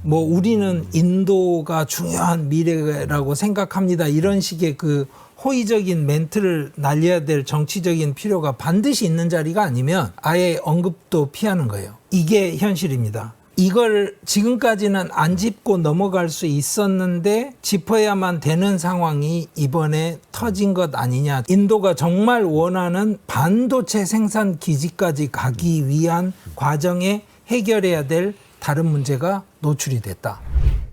뭐 우리는 인도가 중요한 미래라고 생각합니다. 이런 식의 그 호의적인 멘트를 날려야 될 정치적인 필요가 반드시 있는 자리가 아니면 아예 언급도 피하는 거예요. 이게 현실입니다. 이걸 지금까지는 안 짚고 넘어갈 수 있었는데 짚어야만 되는 상황이 이번에 터진 것 아니냐. 인도가 정말 원하는 반도체 생산 기지까지 가기 위한 과정에 해결해야 될 다른 문제가 노출이 됐다.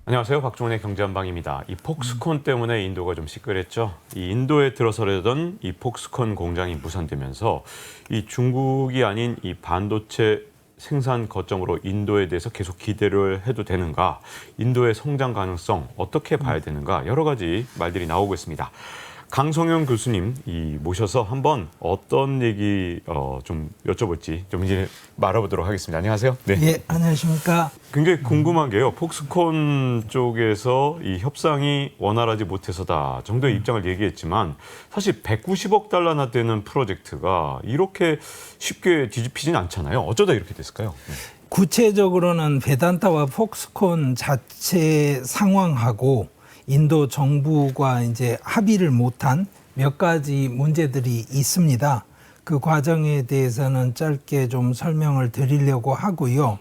안녕하세요. 박종훈의 경제한방입니다. 이 폭스콘 때문에 인도가 좀 시끌했죠. 이 인도에 들어서려던 이 폭스콘 공장이 무산되면서 이 중국이 아닌 이 반도체 생산 거점으로 인도에 대해서 계속 기대를 해도 되는가, 인도의 성장 가능성 어떻게 봐야 되는가, 여러 가지 말들이 나오고 있습니다. 강성현 교수님 모셔서 한번 어떤 얘기 좀 여쭤볼지 좀 이제 말아보도록 하겠습니다. 안녕하세요. 네. 예, 안녕하십니까. 굉장히 궁금한 게요. 폭스콘 쪽에서 이 협상이 원활하지 못해서다 정도의 입장을 얘기했지만 사실 190억 달러나 되는 프로젝트가 이렇게 쉽게 뒤집히진 않잖아요. 어쩌다 이렇게 됐을까요? 구체적으로는 베단타와 폭스콘 자체 상황하고 인도 정부가 이제 합의를 못한 몇 가지 문제들이 있습니다. 그 과정에 대해서는 짧게 좀 설명을 드리려고 하고요.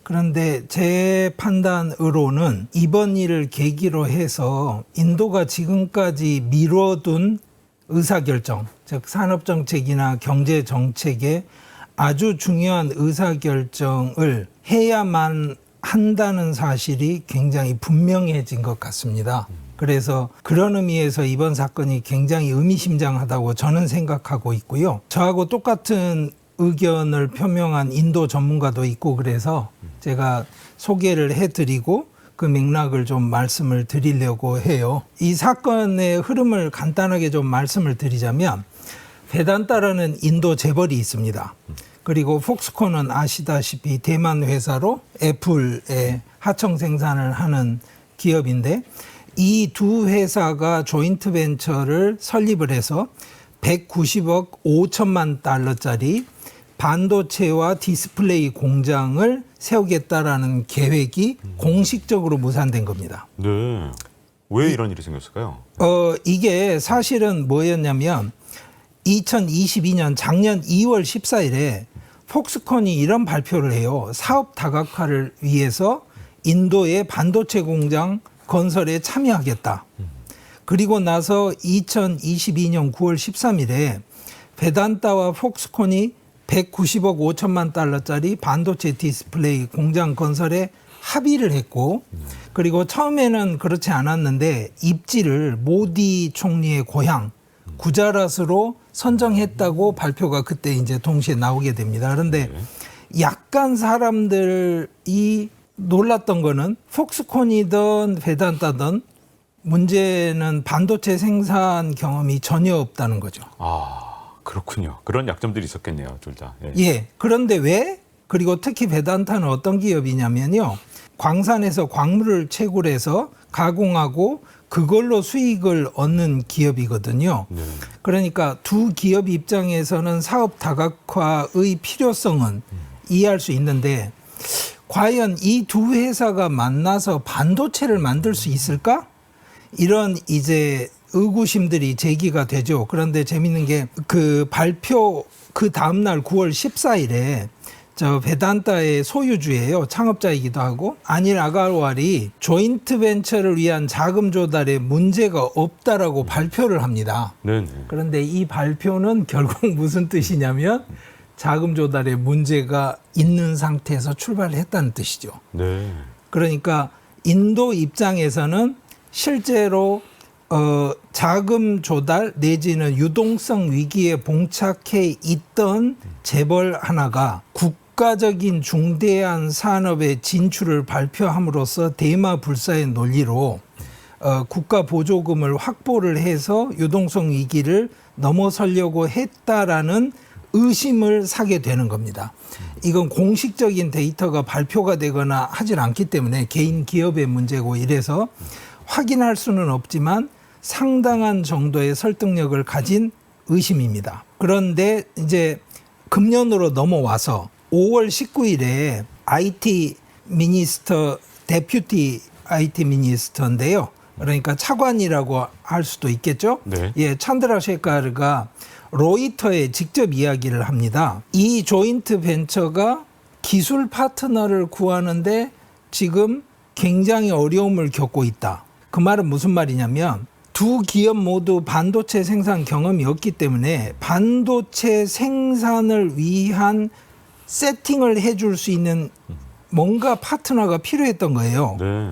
그런데 제 판단으로는 이번 일을 계기로 해서 인도가 지금까지 미뤄둔 의사결정, 즉 산업정책이나 경제정책에 아주 중요한 의사결정을 해야만 한다는 사실이 굉장히 분명해진 것 같습니다. 그래서 그런 의미에서 이번 사건이 굉장히 의미심장하다고 저는 생각하고 있고요. 저하고 똑같은 의견을 표명한 인도 전문가도 있고 그래서 제가 소개를 해드리고 그 맥락을 좀 말씀을 드리려고 해요. 이 사건의 흐름을 간단하게 좀 말씀을 드리자면 베단타라는 인도 재벌이 있습니다. 그리고 폭스콘은 아시다시피 대만 회사로 애플의 하청 생산을 하는 기업인데 이 두 회사가 조인트 벤처를 설립을 해서 190억 5천만 달러짜리 반도체와 디스플레이 공장을 세우겠다라는 계획이 공식적으로 무산된 겁니다. 네. 왜 이런 일이 생겼을까요? 이게 사실은 뭐였냐면 2022년 작년 2월 14일에 폭스콘이 이런 발표를 해요. 사업 다각화를 위해서 인도의 반도체 공장 건설에 참여하겠다. 그리고 나서 2022년 9월 13일에 베단타와 폭스콘이 190억 5천만 달러짜리 반도체 디스플레이 공장 건설에 합의를 했고, 그리고 처음에는 그렇지 않았는데 입지를 모디 총리의 고향 구자랏으로 선정했다고 발표가 그때 이제 동시에 나오게 됩니다. 그런데 약간 사람들이 놀랐던 거는 폭스콘이든 베단타든 문제는 반도체 생산 경험이 전혀 없다는 거죠. 아, 그렇군요. 그런 약점들이 있었겠네요, 둘 다. 예. 그런데 왜? 그리고 특히 베단타는 어떤 기업이냐면요. 광산에서 광물을 채굴해서 가공하고 그걸로 수익을 얻는 기업이거든요. 네. 그러니까 두 기업 입장에서는 사업 다각화의 필요성은 이해할 수 있는데 과연 이 두 회사가 만나서 반도체를 만들 수 있을까? 이런 이제 의구심들이 제기가 되죠. 그런데 재밌는 게 그 발표 그 다음날 9월 14일에 저 베단타의 소유주예요. 창업자이기도 하고 아닐 아갈왈이 조인트 벤처를 위한 자금 조달에 문제가 없다라고 발표를 합니다. 네네. 그런데 이 발표는 결국 무슨 뜻이냐면 자금 조달에 문제가 있는 상태에서 출발을 했다는 뜻이죠. 네. 그러니까 인도 입장에서는 실제로 자금 조달 내지는 유동성 위기에 봉착해 있던 재벌 하나가 국가적인 중대한 산업의 진출을 발표함으로써 대마불사의 논리로 국가 보조금을 확보를 해서 유동성 위기를 넘어서려고 했다라는 의심을 사게 되는 겁니다. 이건 공식적인 데이터가 발표가 되거나 하질 않기 때문에 개인 기업의 문제고 이래서 확인할 수는 없지만 상당한 정도의 설득력을 가진 의심입니다. 그런데 이제 금년으로 넘어와서 5월 19일에 IT 미니스터 데퓨티 IT 미니스터인데요. 그러니까 차관이라고 할 수도 있겠죠. 네. 예, 찬드라 셰카르가 로이터에 직접 이야기를 합니다. 이 조인트 벤처가 기술 파트너를 구하는데 지금 굉장히 어려움을 겪고 있다. 그 말은 무슨 말이냐면 두 기업 모두 반도체 생산 경험이 없기 때문에 반도체 생산을 위한 세팅을 해줄 수 있는 뭔가 파트너가 필요했던 거예요. 네.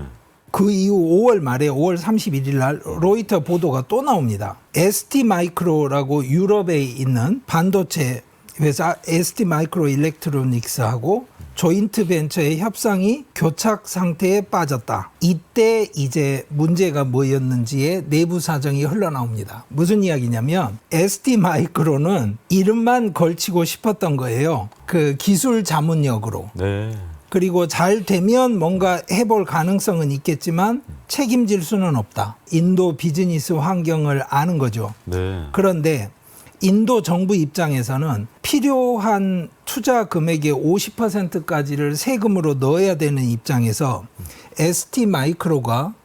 그 이후 5월 말에 5월 31일 날 로이터 보도가 또 나옵니다. ST 마이크로라고 유럽에 있는 반도체 회사 ST 마이크로 일렉트로닉스하고 조인트 벤처의 협상이 교착 상태에 빠졌다. 이때 이제 문제가 뭐였는지의 내부 사정이 흘러나옵니다. 무슨 이야기냐면 ST 마이크로는 이름만 걸치고 싶었던 거예요. 그 기술 자문역으로. 네. 그리고 잘 되면 뭔가 해볼 가능성은 있겠지만 책임질 수는 없다. 인도 비즈니스 환경을 아는 거죠. 네. 그런데 인도 정부 입장에서는 필요한 투자 금액의 50%까지를 세금으로 넣어야 되는 입장에서 ST 마이크로가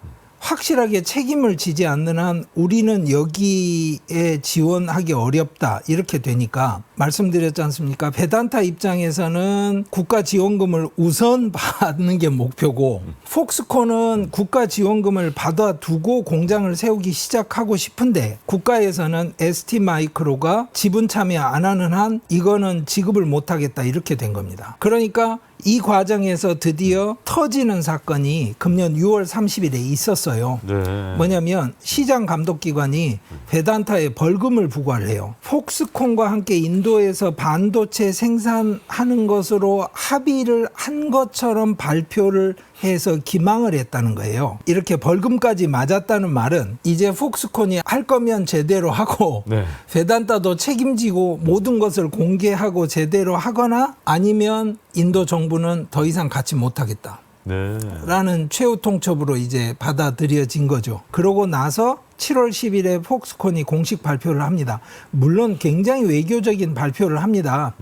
확실하게 책임을 지지 않는 한 우리는 여기에 지원하기 어렵다 이렇게 되니까 말씀드렸지 않습니까? 베단타 입장에서는 국가 지원금을 우선 받는 게 목표고 폭스콘은 국가 지원금을 받아두고 공장을 세우기 시작하고 싶은데 국가에서는 ST 마이크로가 지분 참여 안 하는 한 이거는 지급을 못하겠다 이렇게 된 겁니다. 그러니까 이 과정에서 드디어 터지는 사건이 금년 6월 30일에 있었어요. 네. 뭐냐면 시장 감독기관이 베단타에 벌금을 부과를 해요. 폭스콘과 함께 인도에서 반도체 생산하는 것으로 합의를 한 것처럼 발표를 해서 기망을 했다는 거예요. 이렇게 벌금까지 맞았다는 말은 이제 폭스콘이 할 거면 제대로 하고 네. 베단타도 책임지고 모든 것을 공개하고 제대로 하거나 아니면 인도 정부는 더 이상 같이 못하겠다. 네. 라는 최후 통첩으로 이제 받아들여진 거죠. 그러고 나서 7월 10일에 폭스콘이 공식 발표를 합니다. 물론 굉장히 외교적인 발표를 합니다.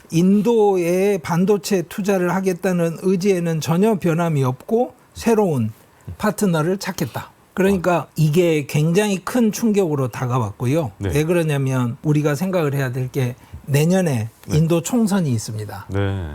인도에 반도체 투자를 하겠다는 의지에는 전혀 변함이 없고 새로운 파트너를 찾겠다. 그러니까 이게 굉장히 큰 충격으로 다가왔고요. 네. 왜 그러냐면 우리가 생각을 해야 될 게 내년에 인도 총선이 있습니다. 네.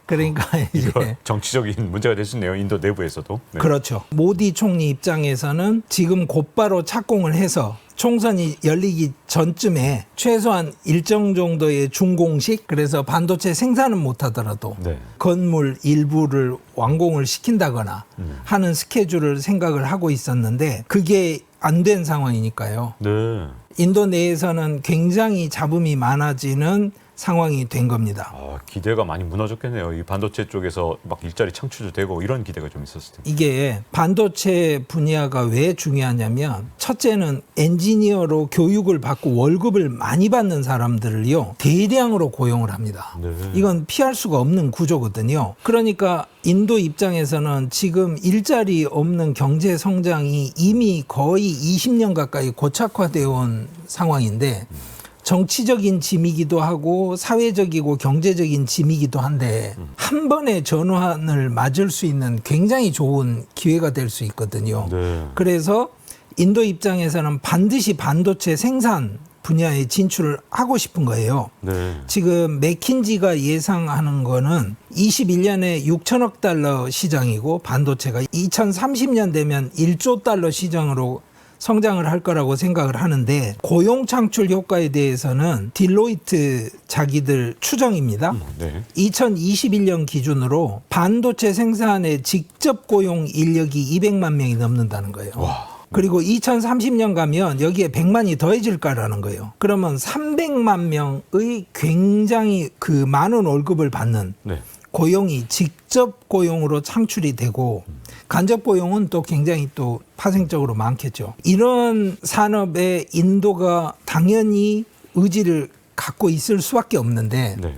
그러니까 이거 이제 정치적인 문제가 될 수 있네요. 인도 내부에서도. 네. 그렇죠. 모디 총리 입장에서는 지금 곧바로 착공을 해서 총선이 열리기 전쯤에 최소한 일정 정도의 준공식, 그래서 반도체 생산은 못하더라도 네. 건물 일부를 완공을 시킨다거나 하는 스케줄을 생각을 하고 있었는데 그게 안 된 상황이니까요. 네. 인도 내에서는 굉장히 잡음이 많아지는 상황이 된 겁니다. 아, 기대가 많이 무너졌겠네요. 이 반도체 쪽에서 막 일자리 창출도 되고 이런 기대가 좀 있었을 텐데. 이게 반도체 분야가 왜 중요하냐면 첫째는 엔지니어로 교육을 받고 월급을 많이 받는 사람들을요 대량으로 고용을 합니다. 네. 이건 피할 수가 없는 구조거든요. 그러니까 인도 입장에서는 지금 일자리 없는 경제 성장이 이미 거의 20년 가까이 고착화되어 온 상황인데 정치적인 짐이기도 하고 사회적이고 경제적인 짐이기도 한데 한 번에 전환을 맞을 수 있는 굉장히 좋은 기회가 될 수 있거든요. 네. 그래서 인도 입장에서는 반드시 반도체 생산 분야에 진출을 하고 싶은 거예요. 네. 지금 맥킨지가 예상하는 거는 21년에 6천억 달러 시장이고 반도체가 2030년 되면 1조 달러 시장으로 성장을 할 거라고 생각을 하는데 고용 창출 효과에 대해서는 딜로이트 자기들 추정입니다. 네. 2021년 기준으로 반도체 생산에 직접 고용 인력이 200만 명이 넘는다는 거예요. 와. 그리고 2030년 가면 여기에 100만이 더해질 거라는 거예요. 그러면 300만 명의 굉장히 그 많은 월급을 받는 네. 고용이 직접 고용으로 창출이 되고 간접 고용은 또 굉장히 또 파생적으로 많겠죠. 이런 산업에 인도가 당연히 의지를 갖고 있을 수밖에 없는데 네.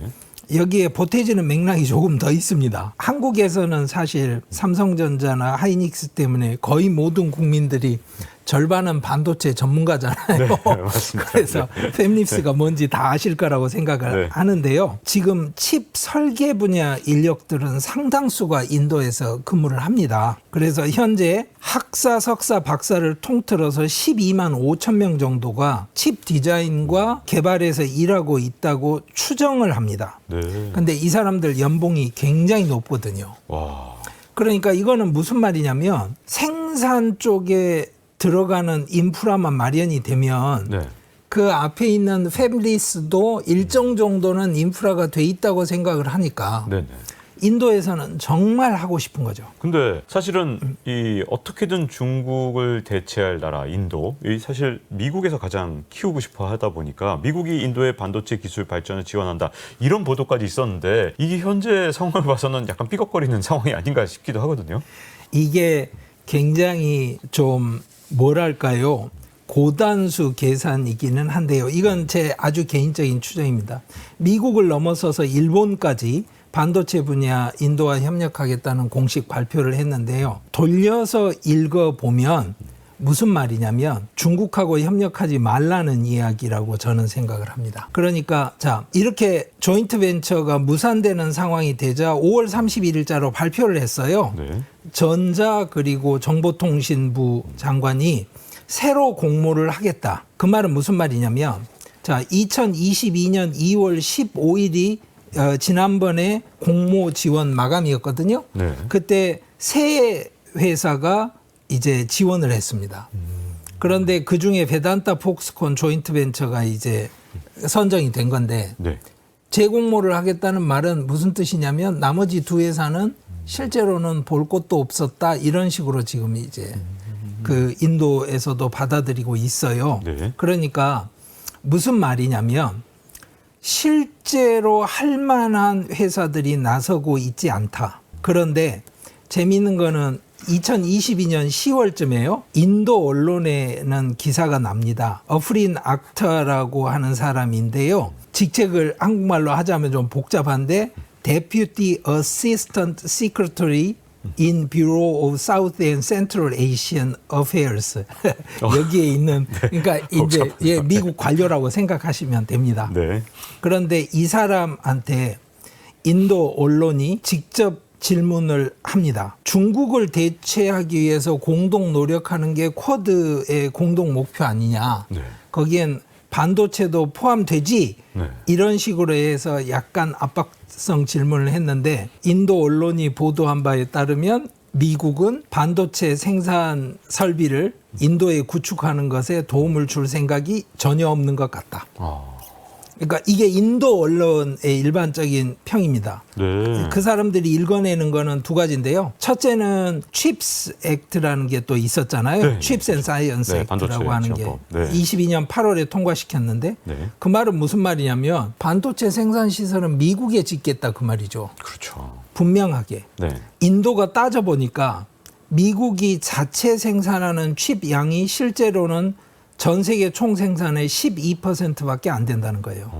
여기에 보태지는 맥락이 조금 더 있습니다. 한국에서는 사실 삼성전자나 하이닉스 때문에 거의 모든 국민들이 절반은 반도체 전문가잖아요. 네, 맞습니다. 그래서 팹립스가 뭔지 다 아실 거라고 생각을 네. 하는데요. 지금 칩 설계 분야 인력들은 상당수가 인도에서 근무를 합니다. 그래서 현재 학사, 석사, 박사를 통틀어서 12만 5천 명 정도가 칩 디자인과 개발에서 일하고 있다고 추정을 합니다. 네. 근데 이 사람들 연봉이 굉장히 높거든요. 와. 그러니까 이거는 무슨 말이냐면 생산 쪽에 들어가는 인프라만 마련이 되면 네. 그 앞에 있는 팹리스도 일정 정도는 인프라가 돼 있다고 생각을 하니까 네네. 인도에서는 정말 하고 싶은 거죠. 근데 사실은 이 어떻게든 중국을 대체할 나라 인도, 이 사실 미국에서 가장 키우고 싶어 하다 보니까 미국이 인도의 반도체 기술 발전을 지원한다 이런 보도까지 있었는데 이게 현재 상황을 봐서는 약간 삐걱거리는 상황이 아닌가 싶기도 하거든요. 이게 굉장히 좀 뭐랄까요? 고단수 계산이기는 한데요. 이건 제 아주 개인적인 추정입니다. 미국을 넘어서서 일본까지 반도체 분야 인도와 협력하겠다는 공식 발표를 했는데요. 돌려서 읽어보면 무슨 말이냐면 중국하고 협력하지 말라는 이야기라고 저는 생각을 합니다. 그러니까 자, 이렇게 조인트 벤처가 무산되는 상황이 되자 5월 31일자로 발표를 했어요. 네. 전자 그리고 정보통신부 장관이 새로 공모를 하겠다. 그 말은 무슨 말이냐면 자, 2022년 2월 15일이 지난번에 공모 지원 마감이었거든요. 네. 그때 세 회사가 이제 지원을 했습니다. 그런데 그 중에 베단타 폭스콘 조인트 벤처가 이제 선정이 된 건데 네. 재공모를 하겠다는 말은 무슨 뜻이냐면 나머지 두 회사는 실제로는 볼 곳도 없었다 이런 식으로 지금 이제 그 인도에서도 받아들이고 있어요. 네. 그러니까 무슨 말이냐면 실제로 할 만한 회사들이 나서고 있지 않다. 그런데 재미있는 거는 2022년 10월쯤에요. 인도 언론에는 기사가 납니다. 어프린 악타라고 하는 사람인데요. 직책을 한국말로 하자면 좀 복잡한데 Deputy Assistant Secretary in Bureau of South and Central Asian Affairs. 여기에 있는 그러니까 이제 예, 미국 관료라고 생각하시면 됩니다. 네. 그런데 이 사람한테 인도 언론이 직접 질문을 합니다. 중국을 대체하기 위해서 공동 노력하는 게 쿼드의 공동 목표 아니냐. 네. 거기엔 반도체도 포함되지. 네. 이런 식으로 해서 약간 압박성 질문을 했는데 인도 언론이 보도한 바에 따르면 미국은 반도체 생산 설비를 인도에 구축하는 것에 도움을 줄 생각이 전혀 없는 것 같다. 그러니까 이게 인도 언론의 일반적인 평입니다. 네. 그 사람들이 읽어내는 거는 두 가지인데요. 첫째는 칩스 액트라는 게 또 있었잖아요. 네. 칩스 앤 사이언스 네, 액트라고 반도체 하는 게 지원법. 네. 22년 8월에 통과시켰는데 네. 그 말은 무슨 말이냐면 반도체 생산 시설은 미국에 짓겠다 그 말이죠. 그렇죠. 분명하게. 네. 인도가 따져보니까 미국이 자체 생산하는 칩 양이 실제로는 전 세계 총 생산의 12%밖에 안 된다는 거예요.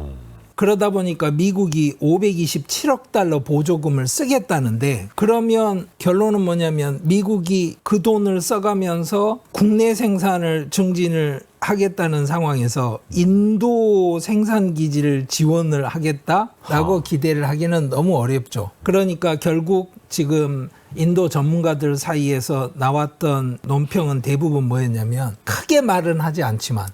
그러다 보니까 미국이 527억 달러 보조금을 쓰겠다는데 그러면 결론은 뭐냐면 미국이 그 돈을 써가면서 국내 생산을 증진을 하겠다는 상황에서 인도 생산 기지를 지원을 하겠다라고 기대를 하기는 너무 어렵죠. 그러니까 결국 지금 인도 전문가들 사이에서 나왔던 논평은 대부분 뭐였냐면 크게 말은 하지 않지만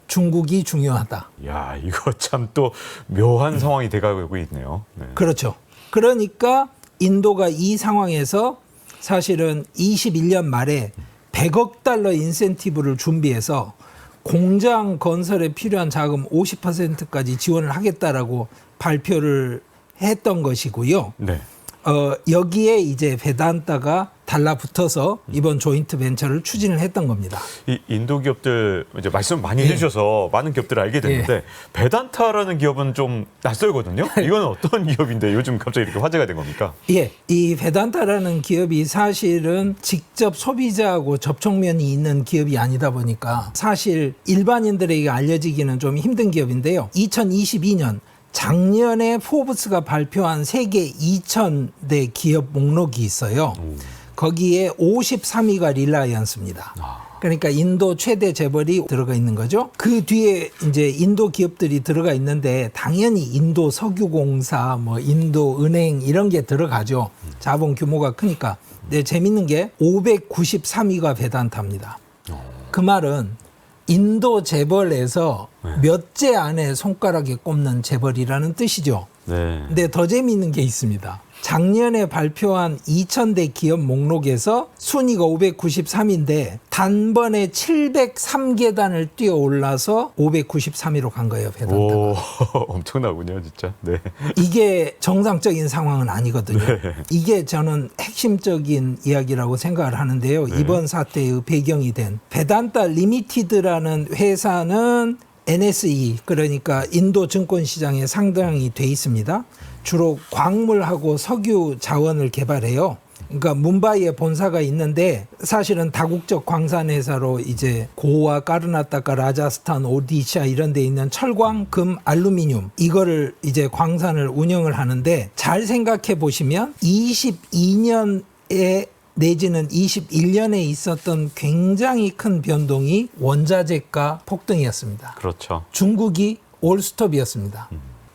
중국이 중요하다. 야, 이거 참 또 묘한 상황이 돼가고 있네요. 네. 그렇죠. 그러니까 인도가 이 상황에서 사실은 21년 말에 100억 달러 인센티브를 준비해서 공장 건설에 필요한 자금 50%까지 지원을 하겠다라고 발표를 했던 것이고요. 네. 여기에 이제 베단타가 달라붙어서 이번 조인트 벤처를 추진을 했던 겁니다. 이 인도 기업들 이제 말씀 많이 해주셔서 많은 기업들을 알게 됐는데 베단타라는 기업은 좀 낯설거든요. 이건 어떤 기업인데 요즘 갑자기 이렇게 화제가 된 겁니까? 예, 이 베단타라는 기업이 사실은 직접 소비자하고 접촉면이 있는 기업이 아니다 보니까 사실 일반인들에게 알려지기는 좀 힘든 기업인데요. 2022년 작년에 포브스가 발표한 세계 2000대 기업 목록이 있어요. 거기에 53위가 릴라이언스입니다. 그러니까 인도 최대 재벌이 들어가 있는 거죠. 그 뒤에 이제 인도 기업들이 들어가 있는데 당연히 인도 석유공사, 뭐 인도 은행 이런 게 들어가죠. 자본 규모가 크니까. 근데 재밌는 게 593위가 베단타입니다. 그 말은 인도 재벌에서 몇째 안에 손가락에 꼽는 재벌이라는 뜻이죠. 네. 근데 더 재미있는 게 있습니다. 작년에 발표한 2000대 기업 목록에서 순위가 593인데 단번에 703계단을 뛰어 올라서 593위로 간 거예요, 베단타가. 오, 엄청나군요, 진짜. 네. 이게 정상적인 상황은 아니거든요. 네. 이게 저는 핵심적인 이야기라고 생각을 하는데요. 네. 이번 사태의 배경이 된 베단타 리미티드라는 회사는 NSE, 그러니까 인도 증권시장에 상당히 돼 있습니다. 주로 광물하고 석유 자원을 개발해요. 그러니까 뭄바이에 본사가 있는데 사실은 다국적 광산 회사로 이제 고와 까르나타카, 라자스탄, 오디샤 이런 데 있는 철광, 금, 알루미늄 이거를 이제 광산을 운영을 하는데 잘 생각해 보시면 22년에 내지는 21년에 있었던 굉장히 큰 변동이 원자재가 폭등이었습니다. 그렇죠. 중국이 올스톱이었습니다.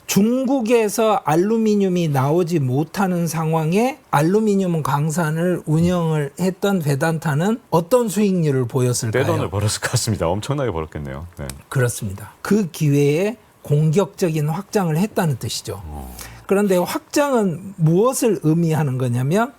중국에서 알루미늄이 나오지 못하는 상황에 알루미늄 강산을 운영을 했던 베단타는 어떤 수익률을 보였을까요? 떼돈을 벌었을 것 같습니다. 엄청나게 벌었겠네요. 네. 그렇습니다. 그 기회에 공격적인 확장을 했다는 뜻이죠. 그런데 확장은 무엇을 의미하는 거냐면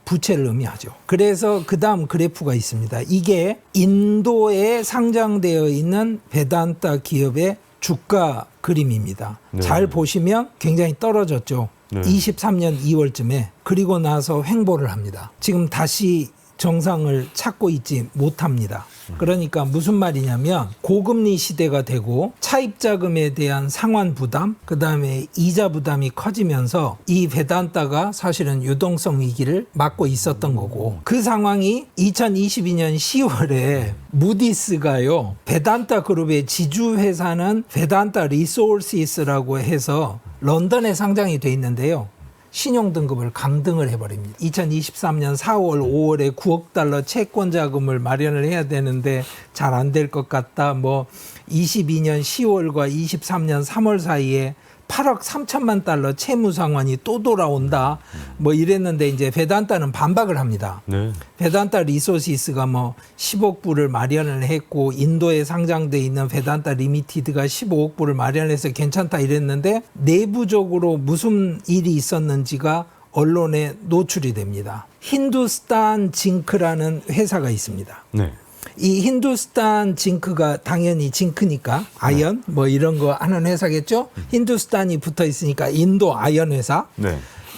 부채를 의미하죠. 그래서 그 다음 그래프가 있습니다. 이게 인도에 상장되어 있는 베단타 기업의 주가 그림입니다. 네. 잘 보시면 굉장히 떨어졌죠. 네. 23년 2월쯤에. 그리고 나서 횡보를 합니다. 지금 다시 정상을 찾고 있지 못합니다. 그러니까 무슨 말이냐면 고금리 시대가 되고 차입 자금에 대한 상환 부담, 그다음에 이자 부담이 커지면서 이 베단타가 사실은 유동성 위기를 맞고 있었던 거고 그 상황이 2022년 10월에 무디스가요. 베단타 그룹의 지주 회사는 베단타 리소시스라고 해서 런던에 상장이 돼 있는데요. 신용등급을 강등을 해버립니다. 2023년 4월, 5월에 9억 달러 채권 자금을 마련을 해야 되는데 잘 안 될 것 같다. 뭐 22년 10월과 23년 3월 사이에 8억 3천만 달러 채무 상환이 또 돌아온다. 뭐 이랬는데 이제 베단타는 반박을 합니다. 네. 베단타 리소시스가 뭐 10억 불을 마련을 했고 인도에 상장돼 있는 베단타 리미티드가 15억 불을 마련해서 괜찮다 이랬는데 내부적으로 무슨 일이 있었는지가 언론에 노출이 됩니다. 힌두스탄 징크라는 회사가 있습니다. 네. 이 힌두스탄 징크가 당연히 징크니까 아연 뭐 이런 거 하는 회사겠죠. 힌두스탄이 붙어 있으니까 인도 아연 회사. 네.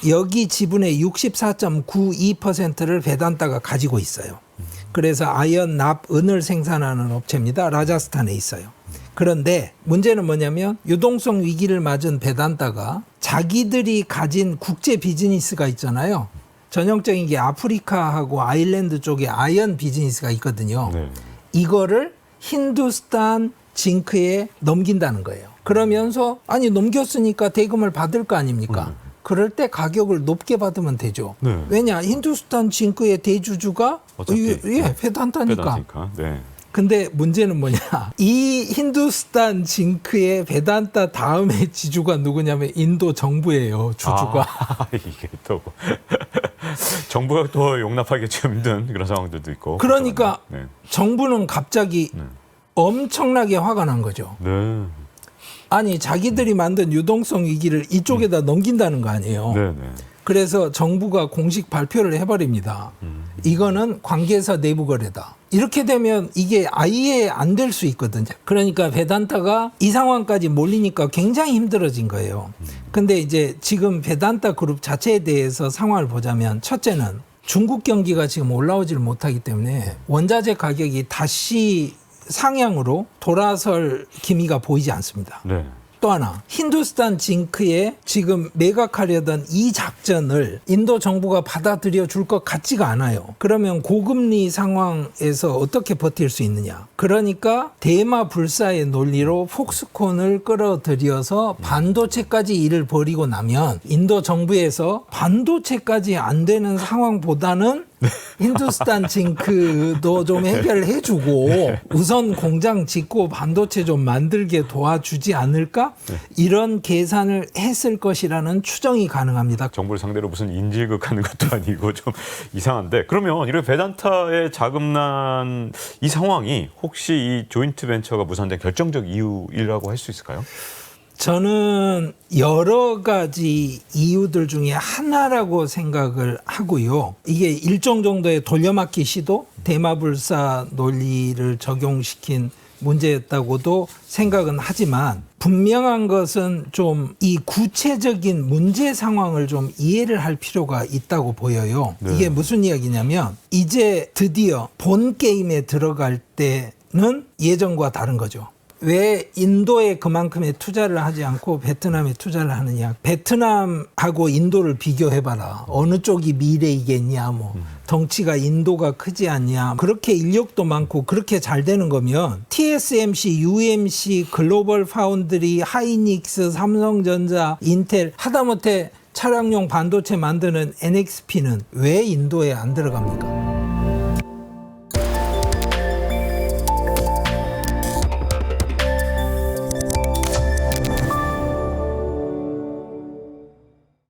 여기 지분의 64.92%를 베단타가 가지고 있어요. 그래서 아연, 납, 은을 생산하는 업체입니다. 라자스탄에 있어요. 그런데 문제는 뭐냐면 유동성 위기를 맞은 베단타가 자기들이 가진 국제 비즈니스가 있잖아요. 전형적인 게 아프리카하고 아일랜드 쪽에 아연 비즈니스가 있거든요. 네. 이거를 힌두스탄 징크에 넘긴다는 거예요. 그러면서 아니 넘겼으니까 대금을 받을 거 아닙니까? 그럴 때 가격을 높게 받으면 되죠. 네. 왜냐? 힌두스탄 징크의 대주주가 어차피 베단타니까. 빼다니까. 네. 근데 문제는 뭐냐? 이 힌두스탄 징크의 베단타 다음에 지주가 누구냐면 인도 정부예요. 주주가. 아, 이게 또 정부가 또 용납하기 좀 힘든 그런 상황들도 있고. 그러니까 네. 정부는 갑자기 엄청나게 화가 난 거죠. 네. 아니 자기들이 만든 유동성 위기를 이쪽에다 넘긴다는 거 아니에요. 네. 네. 그래서 정부가 공식 발표를 해버립니다. 이거는 관계사 내부 거래다. 이렇게 되면 이게 아예 안 될 수 있거든요. 그러니까 베단타가 이 상황까지 몰리니까 굉장히 힘들어진 거예요. 근데 이제 지금 베단타 그룹 자체에 대해서 상황을 보자면 첫째는 중국 경기가 지금 올라오지를 못하기 때문에 원자재 가격이 다시 상향으로 돌아설 기미가 보이지 않습니다. 네. 또 하나 힌두스탄 징크에 지금 매각하려던 이 작전을 인도 정부가 받아들여 줄 것 같지가 않아요. 그러면 고금리 상황에서 어떻게 버틸 수 있느냐. 그러니까 대마 불사의 논리로 폭스콘을 끌어들여서 반도체까지 일을 벌이고 나면 인도 정부에서 반도체까지 안 되는 상황보다는 힌두스탄 징크도 좀 해결해주고 우선 공장 짓고 반도체 좀 만들게 도와주지 않을까? 이런 계산을 했을 것이라는 추정이 가능합니다. 정부를 상대로 무슨 인질극하는 것도 아니고 좀 이상한데, 그러면 이런 베단타의 자금난 이 상황이 혹시 이 조인트 벤처가 무산된 결정적 이유라고 할 수 있을까요? 저는 여러 가지 이유들 중에 하나라고 생각을 하고요. 이게 일정 정도의 돌려막기 시도, 대마불사 논리를 적용시킨 문제였다고도 생각은 하지만 분명한 것은 좀 이 구체적인 문제 상황을 좀 이해를 할 필요가 있다고 보여요. 네. 이게 무슨 이야기냐면 이제 드디어 본 게임에 들어갈 때는 예전과 다른 거죠. 왜 인도에 그만큼의 투자를 하지 않고 베트남에 투자를 하느냐. 베트남하고 인도를 비교해봐라. 어느 쪽이 미래이겠냐. 덩치가 인도가 크지 않냐. 그렇게 인력도 많고 그렇게 잘 되는 거면 TSMC, UMC, 글로벌 파운드리, 하이닉스, 삼성전자, 인텔 하다못해 차량용 반도체 만드는 NXP는 왜 인도에 안 들어갑니까?